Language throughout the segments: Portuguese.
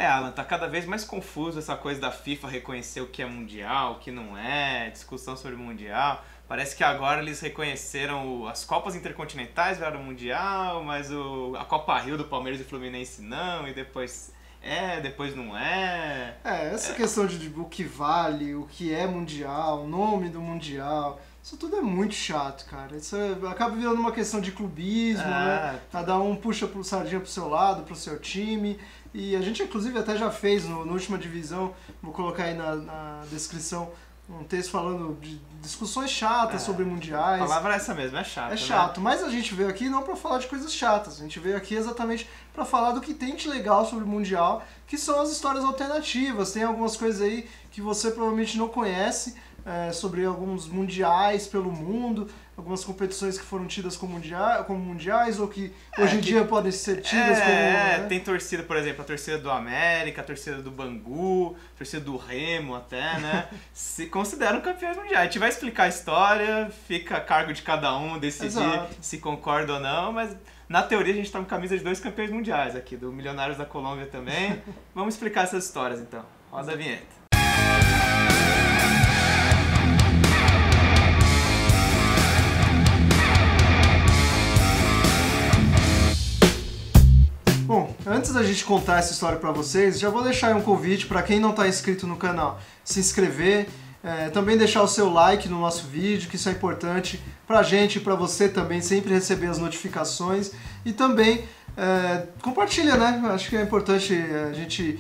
Alan, tá cada vez mais confuso essa coisa da FIFA reconhecer o que é mundial, o que não é, discussão sobre o mundial. Parece que agora eles reconheceram as Copas Intercontinentais viraram mundial, mas a Copa Rio do Palmeiras e Fluminense não, e depois não é. Essa questão de o que vale, o que é mundial, o nome do mundial, isso tudo é muito chato, cara. Isso acaba virando uma questão de clubismo, né? Cada um puxa pro sardinha pro seu lado, pro seu time. E a gente, inclusive, até já fez no Última Divisão, vou colocar aí na descrição, um texto falando de discussões chatas sobre mundiais. A palavra é essa mesmo, é chato. É chato, né? Mas a gente veio aqui não para falar de coisas chatas, a gente veio aqui exatamente para falar do que tem de legal sobre o mundial, que são as histórias alternativas. Tem algumas coisas aí que você provavelmente não conhece, sobre alguns mundiais pelo mundo, algumas competições que foram tidas como mundiais ou que hoje em dia podem ser tidas como... Né? Tem torcida, por exemplo, a torcida do América, a torcida do Bangu, a torcida do Remo até, né? Se consideram campeões mundiais. A gente vai explicar a história, fica a cargo de cada um decidir se concorda ou não, mas na teoria a gente tá com camisa de 2 campeões mundiais aqui, do Milionários da Colômbia também. Vamos explicar essas histórias então. Roda a vinheta. Bom, antes da gente contar essa história pra vocês, já vou deixar aí um convite para quem não está inscrito no canal se inscrever, também deixar o seu like no nosso vídeo, que isso é importante pra gente e pra você também sempre receber as notificações, e também compartilha, né? Acho que é importante a gente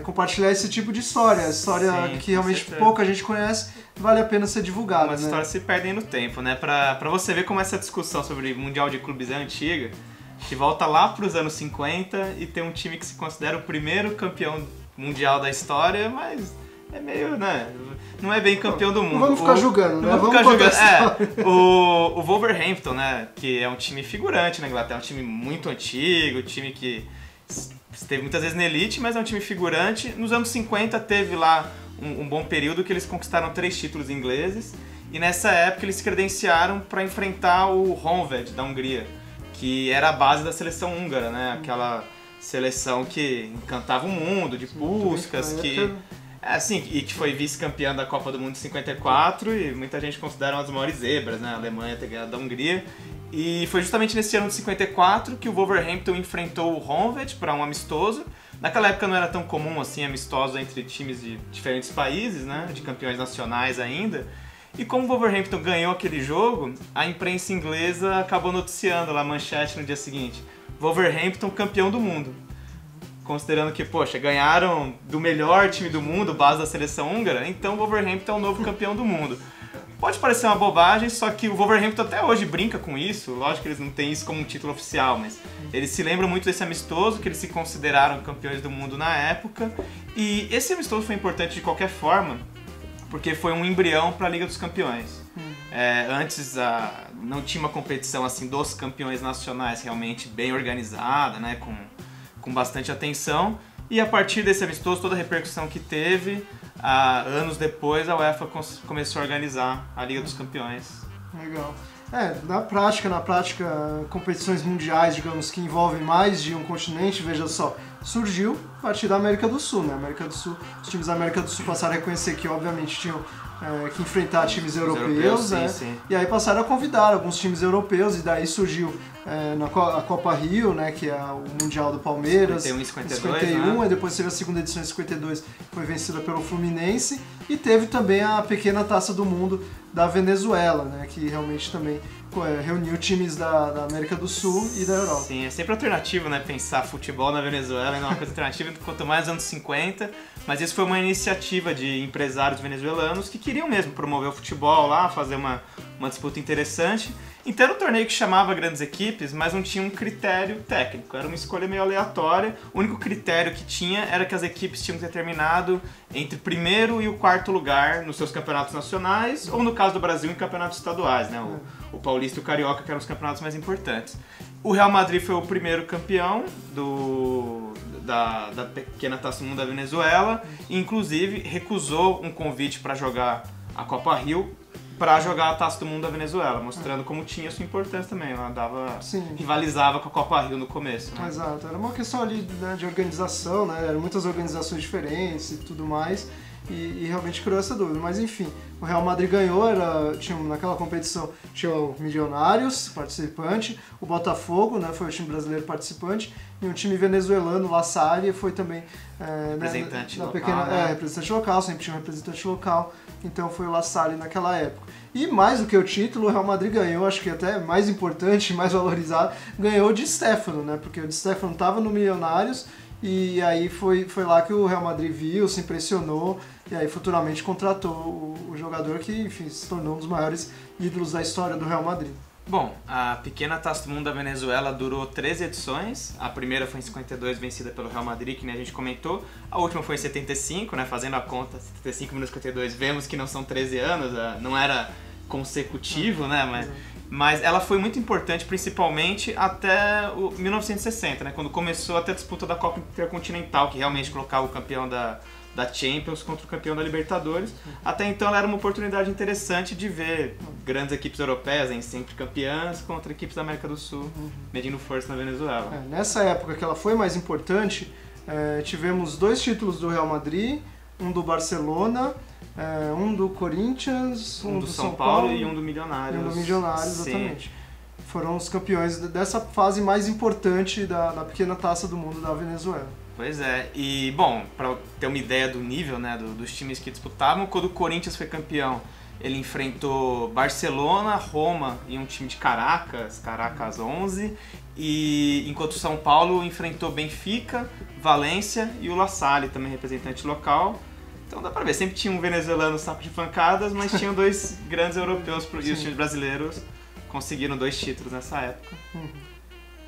compartilhar esse tipo de história, que realmente pouca gente conhece, vale a pena ser divulgada. Umas histórias se perdem no tempo, né? Pra você ver como essa discussão sobre Mundial de Clubes é antiga, que volta lá para os anos 50 e tem um time que se considera o primeiro campeão mundial da história, mas é meio, né? Não é bem campeão do mundo. Não vamos ficar julgando, né? Vamos ficar julgando. O Wolverhampton, né? Que é um time figurante na Inglaterra, é um time muito antigo, um time que esteve muitas vezes na elite, mas é um time figurante. Nos anos 50 teve lá um bom período que eles conquistaram 3 títulos ingleses e nessa época eles se credenciaram para enfrentar o Honvéd da Hungria, que era a base da seleção húngara, né? Aquela seleção que encantava o mundo, de Puskás, e que foi vice-campeã da Copa do Mundo de 54, e muita gente considera uma das maiores zebras, né? A Alemanha ter ganhado da Hungria. E foi justamente nesse ano de 54 que o Wolverhampton enfrentou o Honvéd para um amistoso. Naquela época não era tão comum assim amistoso entre times de diferentes países, né? De campeões nacionais ainda. E como o Wolverhampton ganhou aquele jogo, a imprensa inglesa acabou noticiando lá a manchete no dia seguinte: Wolverhampton campeão do mundo. Considerando que, poxa, ganharam do melhor time do mundo, base da seleção húngara, então o Wolverhampton é o novo campeão do mundo. Pode parecer uma bobagem, só que o Wolverhampton até hoje brinca com isso. Lógico que eles não têm isso como um título oficial, mas eles se lembram muito desse amistoso, que eles se consideraram campeões do mundo na época. E esse amistoso foi importante de qualquer forma, porque foi um embrião para a Liga dos Campeões. Antes não tinha uma competição assim dos campeões nacionais realmente bem organizada, né, com bastante atenção. E a partir desse amistoso, toda a repercussão que teve, anos depois a UEFA começou a organizar a Liga dos Campeões. Legal. Na prática, competições mundiais, digamos, que envolvem mais de um continente, veja só, surgiu a partir da América do Sul, né? América do Sul, os times da América do Sul passaram a reconhecer que, obviamente, tinham que enfrentar times europeus, né? Sim. E aí passaram a convidar alguns times europeus, e daí surgiu a Copa Rio, né? Que é o Mundial do Palmeiras, 51 e 52, 51, né? E depois teve a segunda edição em 52, que foi vencida pelo Fluminense, e teve também a pequena Taça do Mundo da Venezuela, né? Que realmente também reuniu times da América do Sul e da Europa. Sim, é sempre alternativo, né? Pensar futebol na Venezuela é uma coisa alternativa, quanto mais anos 50, mas isso foi uma iniciativa de empresários venezuelanos que queriam mesmo promover o futebol lá, fazer uma disputa interessante. Então era um torneio que chamava grandes equipes, mas não tinha um critério técnico, era uma escolha meio aleatória. O único critério que tinha era que as equipes tinham determinado entre o primeiro e o quarto lugar nos seus campeonatos nacionais, ou no caso do Brasil, em campeonatos estaduais, né? O Paulista e o Carioca, que eram os campeonatos mais importantes. O Real Madrid foi o primeiro campeão da pequena Taça do Mundo da Venezuela, e inclusive recusou um convite para jogar a Copa Rio para jogar a Taça do Mundo da Venezuela, mostrando como tinha sua importância também. Ela rivalizava com a Copa Rio no começo, né? Exato, era uma questão ali, né, de organização, né? Eram muitas organizações diferentes e tudo mais. E realmente criou essa dúvida. Mas enfim, o Real Madrid ganhou, naquela competição tinha o Milionários, participante, o Botafogo, né, foi o time brasileiro participante, e um time venezuelano, La Salle, foi também representante local, pequena, né? Representante local, sempre tinha um representante local, então foi o La Salle naquela época. E mais do que o título, o Real Madrid ganhou, acho que até mais importante, mais valorizado, ganhou o Di Stéfano, né, porque o Di Stéfano estava no Milionários, e aí foi lá que o Real Madrid viu, se impressionou, e aí futuramente contratou o jogador que, enfim, se tornou um dos maiores ídolos da história do Real Madrid. Bom, a pequena Taça do Mundo da Venezuela durou 13 edições. A primeira foi em 52, vencida pelo Real Madrid, que nem a gente comentou. A última foi em 75, né, fazendo a conta, 75 menos 52, vemos que não são 13 anos, não era consecutivo, né, mas ela foi muito importante, principalmente até o 1960, né, quando começou até a disputa da Copa Intercontinental, que realmente colocava o campeão da Champions contra o campeão da Libertadores. Até então ela era uma oportunidade interessante de ver grandes equipes europeias, sempre campeãs, contra equipes da América do Sul, medindo força na Venezuela. Nessa época que ela foi mais importante, tivemos 2 títulos do Real Madrid, um do Barcelona, um do Corinthians, um do São Paulo e um do Milionários. E um do Milionários, Sim. Exatamente. Foram os campeões dessa fase mais importante da pequena Taça do Mundo da Venezuela. Pois é, e bom, para ter uma ideia do nível, né, dos times que disputavam, quando o Corinthians foi campeão, ele enfrentou Barcelona, Roma e um time de Caracas 11, e enquanto o São Paulo enfrentou Benfica, Valência e o La Salle, também representante local. Então dá pra ver, sempre tinha um venezuelano saco de pancadas, mas tinham 2 grandes europeus e os times brasileiros conseguiram 2 títulos nessa época.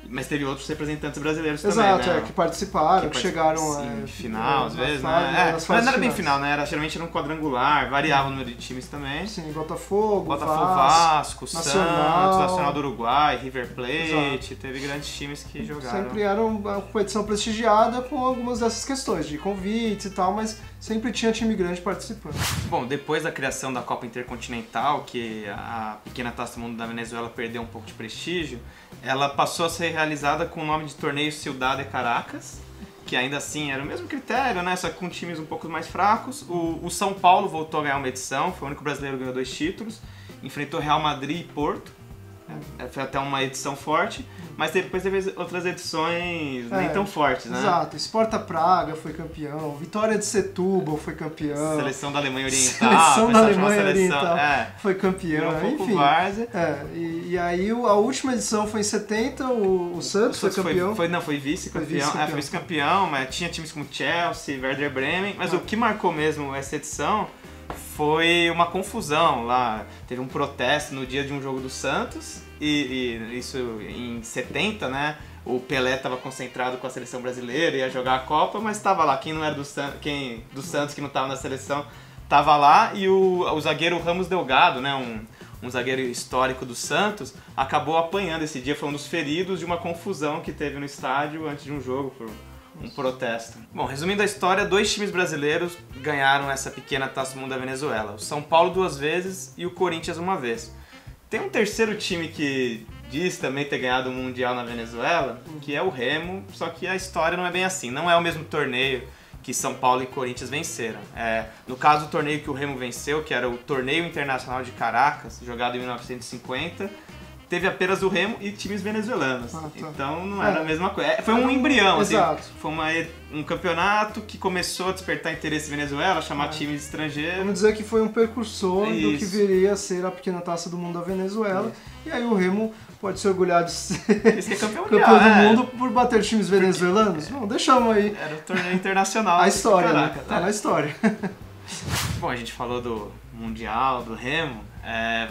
Mas teve outros representantes brasileiros também, né? Que participaram, que chegaram... Sim, final, às vezes, né? Mas não era bem final, né? Geralmente era um quadrangular, variava o número de times também. Sim, Botafogo, Vasco, Nacional, Santos, Nacional do Uruguai, River Plate, teve grandes times que jogaram. Sempre era uma competição prestigiada com algumas dessas questões, de convites e tal, mas sempre tinha time grande participando. Bom, depois da criação da Copa Intercontinental, que a pequena Taça do Mundo da Venezuela perdeu um pouco de prestígio, ela passou a ser realizada com o nome de Torneio Ciudad de Caracas, que ainda assim era o mesmo critério, né? Só que com times um pouco mais fracos. O São Paulo voltou a ganhar uma edição, foi o único brasileiro que ganhou 2 títulos, enfrentou Real Madrid e Porto. Foi até uma edição forte, mas depois teve outras edições nem tão fortes, né? Exato, Sparta Praga foi campeão, Vitória de Setúbal foi campeão. Seleção da Alemanha Oriental. Seleção da Alemanha Oriental foi campeão, enfim. E aí a última edição foi em 70, o Santos foi campeão. Foi vice-campeão. Foi vice-campeão, mas tinha times como Chelsea, Werder Bremen, mas o que marcou mesmo essa edição foi uma confusão lá. Teve um protesto no dia de um jogo do Santos, e isso em 70, né? O Pelé estava concentrado com a seleção brasileira, ia jogar a Copa, mas estava lá. Quem não era do Santos, que não estava na seleção, estava lá. E o zagueiro Ramos Delgado, né? Um zagueiro histórico do Santos, acabou apanhando esse dia. Foi um dos feridos de uma confusão que teve no estádio antes de um jogo, por um protesto. Bom, resumindo a história, 2 times brasileiros ganharam essa pequena Taça do Mundo da Venezuela. O São Paulo 2 vezes e o Corinthians 1 vez. Tem um terceiro time que diz também ter ganhado o Mundial na Venezuela, que é o Remo, só que a história não é bem assim. Não é o mesmo torneio que São Paulo e Corinthians venceram. No caso, o torneio que o Remo venceu, que era o Torneio Internacional de Caracas, jogado em 1950, teve apenas o Remo e times venezuelanos. Então não era a mesma coisa. Foi um embrião, assim. Foi um campeonato que começou a despertar interesse em Venezuela, chamar times estrangeiros. Vamos dizer que foi um precursor do que viria a ser a pequena Taça do Mundo da Venezuela. E aí o Remo pode se orgulhar de ser campeão do mundo por bater times venezuelanos. Bom, deixamos aí. Era o torneio internacional. A história, né? Tá na história. Bom, a gente falou do Mundial, do Remo.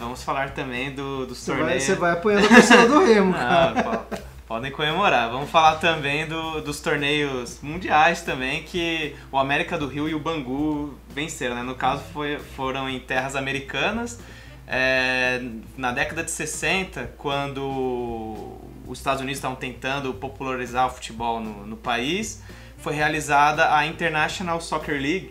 Vamos falar também dos torneios. Você vai apoiando a pessoa do Remo, cara. Podem comemorar. Vamos falar também dos torneios mundiais também, que o América do Rio e o Bangu venceram, né? No caso, foram em terras americanas. Na década de 60, quando os Estados Unidos estavam tentando popularizar o futebol no país, foi realizada a International Soccer League,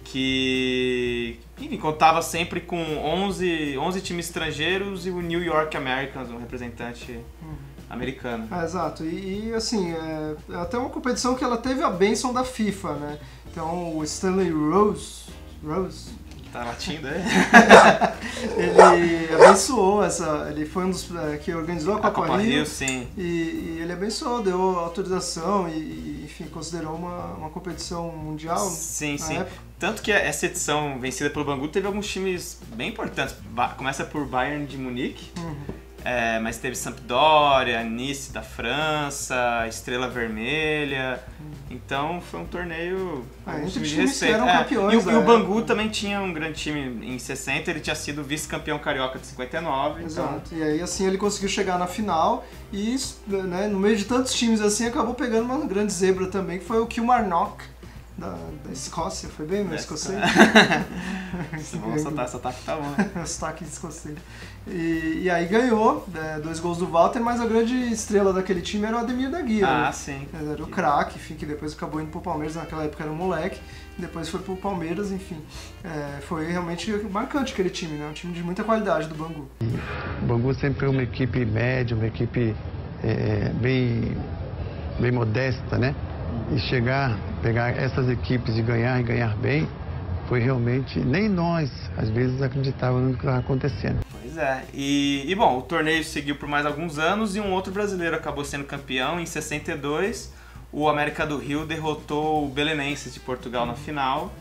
que enfim, contava sempre com 11 times estrangeiros e o New York Americans, um representante americano. Exato, e assim, é até uma competição que ela teve a bênção da FIFA, né? Então o Stanley Rose Tá latindo aí? ele abençoou ele foi um dos que organizou a Copa Rio, sim. E ele abençoou, deu autorização e enfim, considerou uma competição mundial. Sim, sim. Época. Tanto que essa edição vencida pelo Bangu teve alguns times bem importantes. Começa por Bayern de Munique, mas teve Sampdoria, Nice da França, Estrela Vermelha. Então foi um torneio entre de times respeito. Que eram campeões, e o Bangu também tinha um grande time em 60, ele tinha sido vice-campeão carioca de 59. Exato. Então... E aí assim ele conseguiu chegar na final e, né, no meio de tantos times assim, acabou pegando uma grande zebra também, que foi o Kilmarnock da Escócia. Foi bem, meu escocês? Vamos soltar, sotaque tá bom. O sotaque escocês. E aí ganhou, 2 gols do Walter, mas a grande estrela daquele time era o Ademir da Guia. Ah, né? sim. Era o craque, enfim, que depois acabou indo pro Palmeiras, naquela época era um moleque, depois foi pro Palmeiras, enfim. Foi realmente marcante aquele time, né? Um time de muita qualidade do Bangu. O Bangu sempre foi uma equipe média, uma equipe bem modesta, né? E pegar essas equipes e ganhar bem, foi realmente, nem nós, às vezes, acreditávamos no que estava acontecendo. Pois é, e bom, o torneio seguiu por mais alguns anos e um outro brasileiro acabou sendo campeão. Em 62, o América do Rio derrotou o Belenenses de Portugal na final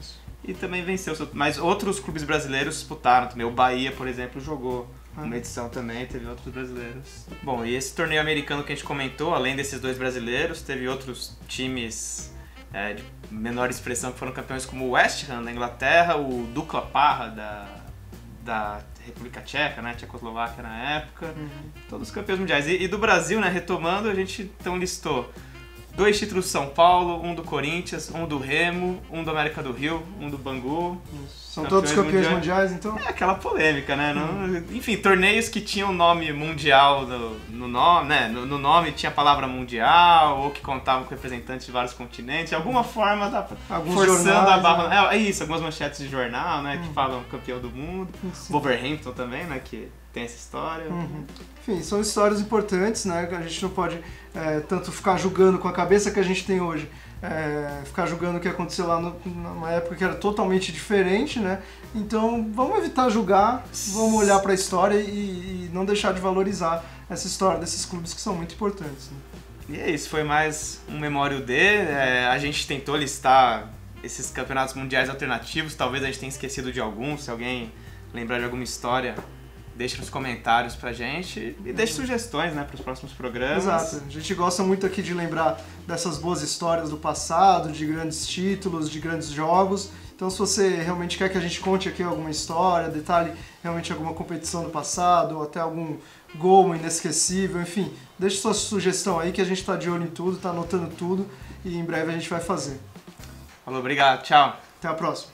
e também venceu. Mas outros clubes brasileiros disputaram também. O Bahia, por exemplo, jogou uma edição também, teve outros brasileiros. Bom, e esse torneio americano que a gente comentou, além desses 2 brasileiros, teve outros times de menor expressão que foram campeões, como o West Ham da Inglaterra, o Dukla Praha da República Tcheca, né, Tchecoslováquia na época, todos campeões mundiais. E do Brasil, né, retomando, a gente então listou 2 títulos do São Paulo, um do Corinthians, um do Remo, um do América do Rio, um do Bangu. São todos campeões mundiais, então? Aquela polêmica, né? Enfim, torneios que tinham nome mundial no nome, né? No nome tinha a palavra mundial, ou que contavam com representantes de vários continentes. De alguma forma, forçando jornais, a barra. né? É isso, algumas manchetes de jornal, né? Que falam campeão do mundo. Wolverhampton também, né? Que tem essa história. Enfim, são histórias importantes, né? A gente não pode tanto ficar julgando com a cabeça que a gente tem hoje, ficar julgando o que aconteceu lá numa época que era totalmente diferente, né? Então vamos evitar julgar, vamos olhar para a história e não deixar de valorizar essa história desses clubes que são muito importantes. Né? E é isso, foi mais um Memório D. A gente tentou listar esses campeonatos mundiais alternativos, talvez a gente tenha esquecido de algum, se alguém lembrar de alguma história, deixe nos comentários pra gente e deixe sugestões, né, para os próximos programas. Exato. A gente gosta muito aqui de lembrar dessas boas histórias do passado, de grandes títulos, de grandes jogos. Então, se você realmente quer que a gente conte aqui alguma história, detalhe realmente alguma competição do passado, ou até algum gol inesquecível, enfim, deixe sua sugestão aí que a gente está de olho em tudo, está anotando tudo e em breve a gente vai fazer. Falou, obrigado, tchau. Até a próxima.